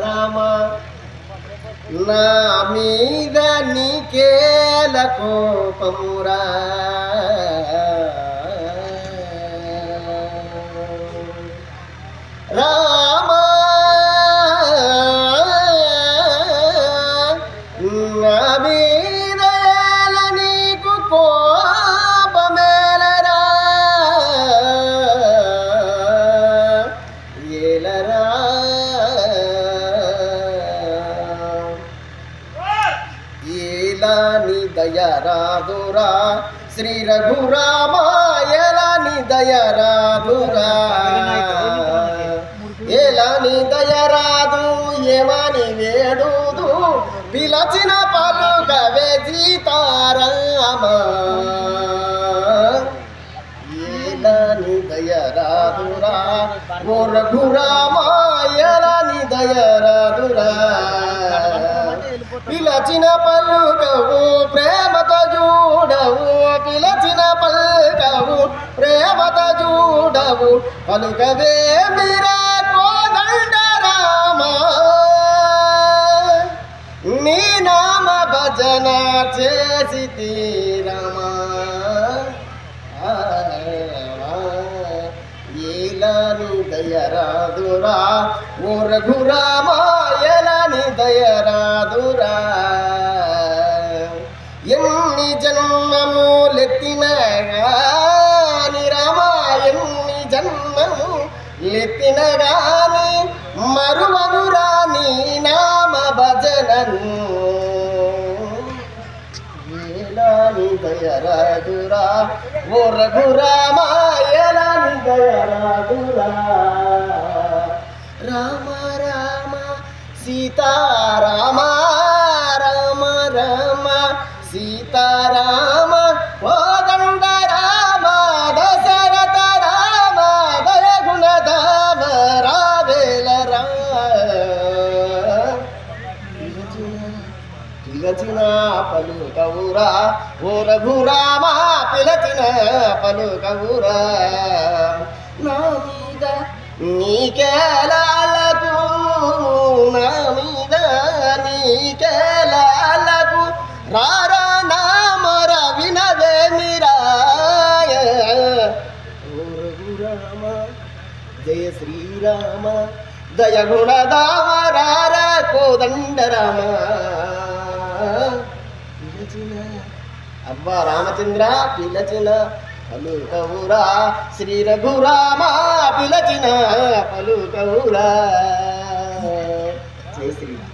రామ నా మీద నీకేల కోపమురా రామ నా మీద నీకు కోపమేలరా ఏలరా ఏలాని దయరాదురా శ్రీ రఘురామ ఏలాని దయరాదురా ఏలాని దయరాదు ఏమని వేడుదు పిలచిన పలుకవే సీతారామ ఏలాని దయరాదురా ఓ రఘురామ ఏలాని దయరాదురా పిలచిన పలుకవు ప్రేమతో చూడవు పిలచిన పలుకవు ప్రేమతో చూడవు పలుకవే మీరా కోదండ రామ నీ నామ భజన చేసి తీరమా ఏలాని దయరాదురా ఓ రఘురామ ఏలాని దయరాదురా ఎన్ని జన్మములెత్తిన గాని రామ ఎన్ని జన్మములెత్తిన గాని మరువనురా నీ నామ భజనను ఏలాని దయరాదురా ఓ రఘురామ ఏలాని దయరాదురా రామ రామ సీతారామ రామ రామ సీతారామ కోదండ రామ దశరథ రామ దయగుణ ధామ రావేల పిలచిన పలుకవురా ఓ రఘురామ పిలచిన పలుకవురా నా మీద నీకేలాలకు నా మీద నీకేలాలకు రారా నామర వినవేమిరాయ ఓ రఘురామ జయ శ్రీరామ దయ గుణదామ రార కోదండ రామ పిలచిన అబ్బా రామచంద్ర పిలచిన పలుకవురా శ్రీ రఘురామ పిలచిన పలుకవురా జయ శ్రీరామ.